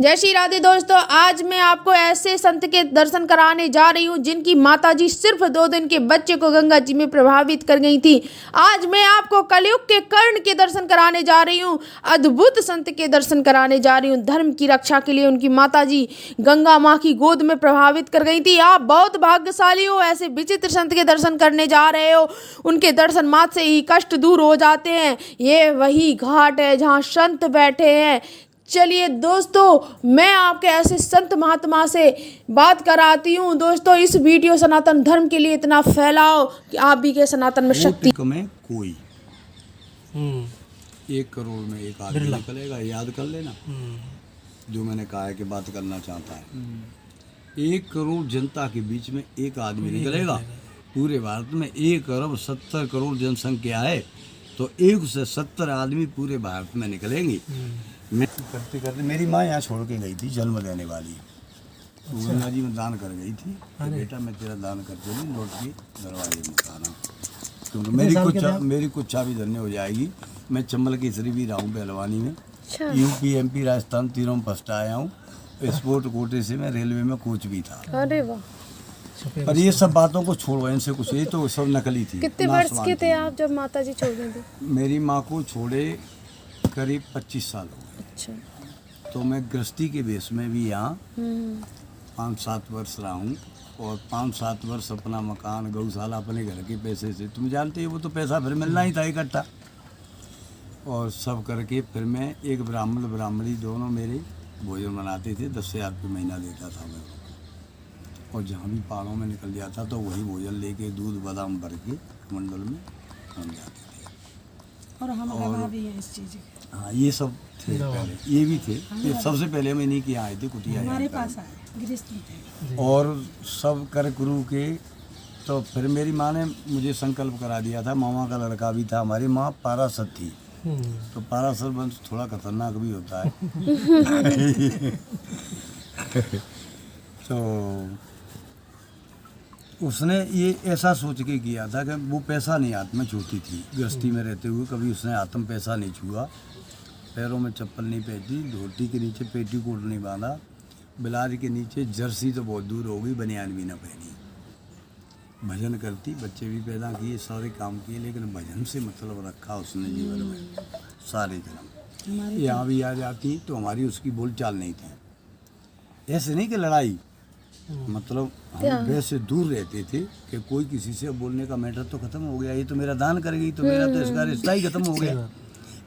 जय श्री राधे दोस्तों, आज मैं आपको ऐसे संत के दर्शन कराने जा रही हूँ जिनकी माताजी सिर्फ 2 दिन के बच्चे को गंगा जी में प्रभावित कर गई थी। आज मैं आपको कलयुग के कर्ण के दर्शन कराने जा रही हूँ, अद्भुत संत के दर्शन कराने जा रही हूँ। धर्म की रक्षा के लिए उनकी माताजी गंगा माँ की गोद में प्रभावित कर गई थी। आप बहुत भाग्यशाली हो, ऐसे विचित्र संत के दर्शन करने जा रहे हो। उनके दर्शन मात्र से ही कष्ट दूर हो जाते हैं। ये वही घाट है जहाँ संत बैठे हैं। चलिए दोस्तों, मैं आपके ऐसे संत महात्मा से बात कराती हूँ। दोस्तों, इस वीडियो सनातन धर्म के लिए इतना फैलाओ कि आप भी के सनातन में शक्ति में कोई 1 करोड़ में एक आदमी निकलेगा, याद कर लेना जो मैंने कहा है कि बात करना चाहता है। 1 करोड़ जनता के बीच में एक आदमी निकलेगा। पूरे भारत में 1 अरब 70 करोड़ जनसंख्या है, तो 1 से 70 आदमी पूरे भारत में निकलेंगे। मैं करते करते मेरी माँ यहाँ छोड़ के गई थी, जन्म देने वाली तो गंगा जी में दान कर गई थी कि बेटा मैं तेरा दान करके नहीं लौट के दरवाजे में आना, क्योंकि मेरी कुछ चाबी धन्य हो जाएगी। मैं चंबल केसरी भी रहा हूँ पहलवानी में, यूपी MP राजस्थान तीनों में फर्स्ट आया हूँ। स्पोर्ट कोटे से मैं रेलवे में कोच भी था। अरे वाह। पर ये सब बातों को छोड़ो, इनसे कुछ, ये तो सब नकली थी। कितने वर्ष के थे आप जब माता जी छोड़ गई थी? मेरी माँ को छोड़े करीब 25 साल हो गए। अच्छा। तो मैं गृहस्थी के बेस में भी यहाँ 5-7 वर्ष रहा हूँ, और 5-7 वर्ष अपना मकान गौशाला अपने घर के पैसे से, तुम जानते हो वो तो पैसा फिर मिलना ही था इकट्ठा, और सब करके फिर मैं एक ब्राह्मणी दोनों मेरे भोजन बनाते थे। 10,000 रुपये महीना देता था मैं, और जहाँ भी पहाड़ों में निकल जाता तो वही भोजन लेके दूध बादाम भर के मंडल में हम जाते थे। और हम गवाह भी हैं इस चीज़ के। हाँ, ये सब थे पहले, ये भी थे। ये सबसे पहले हम इन्हीं के यहाँ आए थे, कुटिया हमारे पास आए गृहस्थी थे, और सब कर गुरु के। तो फिर मेरी माँ ने मुझे संकल्प करा दिया था। मामा का लड़का भी था, हमारी माँ पारासत थी। तो पारासत वंश थोड़ा खतरनाक भी होता है। तो उसने ये ऐसा सोच के किया था कि वो पैसा नहीं हाथ में छूती थी। गृहस्थी में रहते हुए कभी उसने हाथ में पैसा नहीं छुआ, पैरों में चप्पल नहीं पहनी, धोती के नीचे पेटीकोट नहीं बांधा, बिलारी के नीचे जर्सी तो बहुत दूर हो गई, बनियान भी ना पहनी। भजन करती, बच्चे भी पैदा किए, सारे काम किए, लेकिन भजन से मतलब रखा उसने जीवन में सारे जन्म। यहाँ भी आ जाती तो हमारी उसकी बोलचाल नहीं थी। ऐसे नहीं कि लड़ाई, मतलब हम वैसे दूर रहते थे कि कोई किसी से बोलने का मैटर तो खत्म हो गया, ये तो मेरा दान कर गई तो मेरा तो इसका रिश्ता ही खत्म हो गया।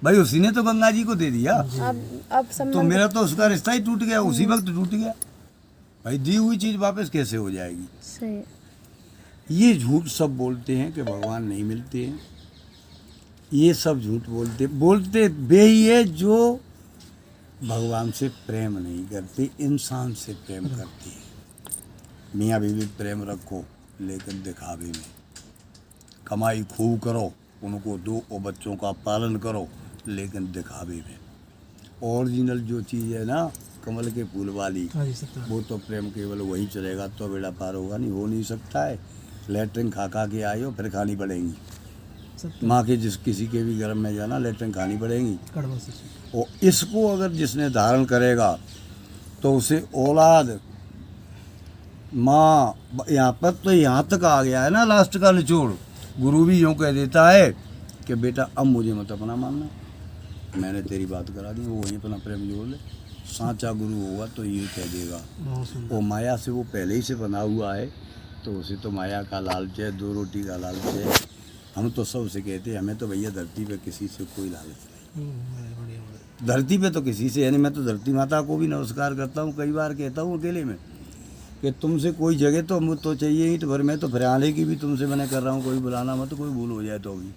भाई उसी ने तो गंगा जी को दे दिया, अब तो मेरा तो उसका रिश्ता ही टूट गया, उसी वक्त टूट गया। भाई दी हुई चीज वापस कैसे हो जाएगी? सही। ये झूठ सब बोलते हैं कि भगवान नहीं मिलते हैं। ये सब झूठ बोलते वे ही है जो भगवान से प्रेम नहीं करते, इंसान से प्रेम करते हैं। मियाँ बीवी प्रेम रखो, लेकिन दिखावे में। कमाई खूब करो, उनको दो, और बच्चों का पालन करो, लेकिन दिखावे में। ओरिजिनल जो चीज़ है ना, कमल के फूल वाली, वो तो प्रेम केवल वही चलेगा तो बेड़ा पार होगा, नहीं हो नहीं सकता है। लेटरिन खा के आई हो फिर खानी पड़ेंगी। माँ के किसी के भी घर में जाना, लेटरिन खानी पड़ेंगी। और इसको अगर जिसने धारण करेगा तो उसे औलाद, माँ, यहाँ पर तो यहाँ तक आ गया है ना, लास्ट का निचोड़। गुरु भी यूँ कह देता है कि बेटा अब मुझे मत अपना मानना, मैंने तेरी बात करा दी, वो वहीं अपना प्रेम जोड़ ले। सांचा गुरु होगा तो ये कह देगा। वो माया से वो पहले ही से बना हुआ है, तो उसे तो माया का लालच है, 2 रोटी का लालच है। हम तो सबसे कहते हैं, हमें तो भैया धरती पे किसी से कोई लालच नहीं। धरती पे तो किसी से, यानी मैं तो धरती माता को भी नमस्कार करता हूँ। कई बार कहता हूँ अकेले में कि तुमसे कोई जगह तो चाहिए ही, तो फिर मैं तो फिर आने की भी तुमसे मैंने कर रहा हूँ, कोई बुलाना मत, कोई भूल हो जाए तो भी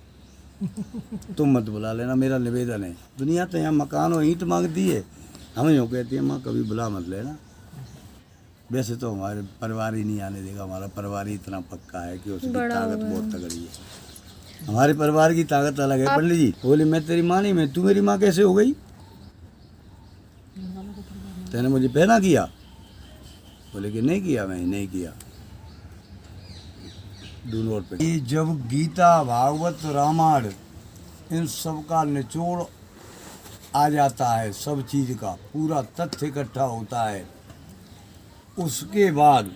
तुम मत बुला लेना, मेरा निवेदन है। दुनिया तो यहाँ मकान और ईंट मांगती है, हम यूँ कहते हैं माँ कभी बुला मत लेना। वैसे तो हमारे परिवार ही नहीं आने देगा, हमारा परिवार ही इतना पक्का है कि उसकी ताकत बहुत तगड़ी है। हमारे परिवार की ताकत अलग है। पंडित जी बोले मैं तेरी माँ नहीं, मैं, तू मेरी माँ कैसे हो गई? तेने मुझे पहना किया? बोले कि नहीं किया, मैं नहीं किया। ये जब गीता, भागवत, रामायण, इन सब का निचोड़ आ जाता है, सब चीज़ का पूरा तथ्य इकट्ठा होता है, उसके बाद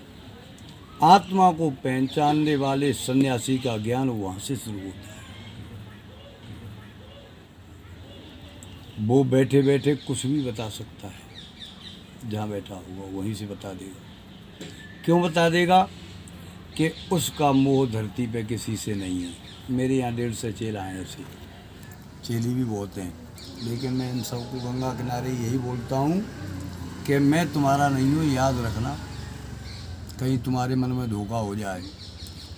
आत्मा को पहचानने वाले सन्यासी का ज्ञान वहाँ से शुरू होता है। वो बैठे बैठे कुछ भी बता सकता है, जहाँ बैठा होगा वहीं से बता देगा। क्यों बता देगा? कि उसका मोह धरती पे किसी से नहीं है। मेरे यहाँ 150 चेला हैं, ऐसे चेली भी बहुत हैं, लेकिन मैं इन सबको गंगा किनारे यही बोलता हूँ कि मैं तुम्हारा नहीं हूँ, याद रखना, कहीं तुम्हारे मन में धोखा हो जाए।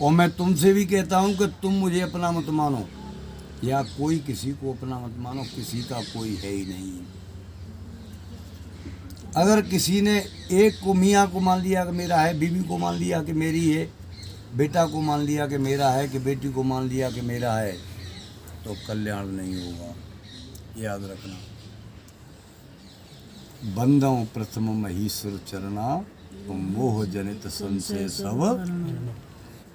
और मैं तुमसे भी कहता हूँ कि तुम मुझे अपना मत मानो, या कोई किसी को अपना मत मानो, किसी का कोई है ही नहीं। अगर किसी ने एक को मियाँ को मान लिया कि मेरा है, बीवी को मान लिया कि मेरी है, बेटा को मान लिया कि मेरा है, कि बेटी को मान लिया कि मेरा है, तो कल्याण नहीं होगा, याद रखना। बंदों प्रथम महीश्वर चरना, मोह जनित संशय सब।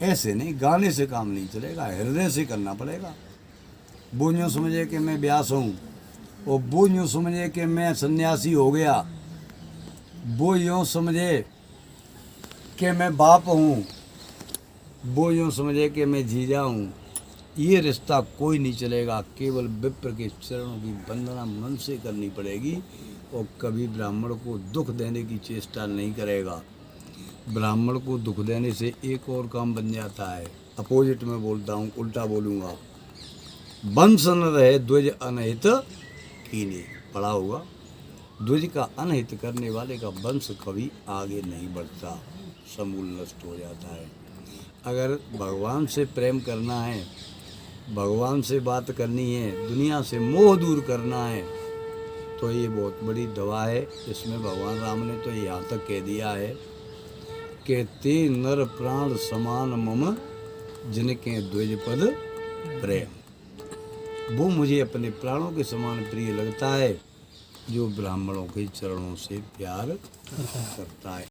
ऐसे नहीं, गाने से काम नहीं चलेगा, हृदय से करना पड़ेगा। वो यूँ समझे कि मैं व्यास हूँ, और वो यूँ समझे कि मैं सन्यासी हो गया, वो यूँ समझे कि मैं बाप हूँ, वो यूँ समझे कि मैं जीजा हूँ। ये रिश्ता कोई नहीं चलेगा। केवल विप्र के चरणों की वंदना मन से करनी पड़ेगी, और कभी ब्राह्मण को दुख देने की चेष्टा नहीं करेगा। ब्राह्मण को दुख देने से एक और काम बन जाता है। अपोजिट में बोलता हूँ, उल्टा बोलूँगा। वंश न रहे द्विज अनहित कीने, पढ़ा होगा। द्विज का अनहित करने वाले का वंश कभी आगे नहीं बढ़ता, समूल नष्ट हो जाता है। अगर भगवान से प्रेम करना है, भगवान से बात करनी है, दुनिया से मोह दूर करना है, तो ये बहुत बड़ी दवा है। इसमें भगवान राम ने तो यहाँ तक कह दिया है कि ते नर प्राण समान मम, जिनके द्विज पद प्रेम। वो मुझे अपने प्राणों के समान प्रिय लगता है, जो ब्राह्मणों के चरणों से प्यार करता है।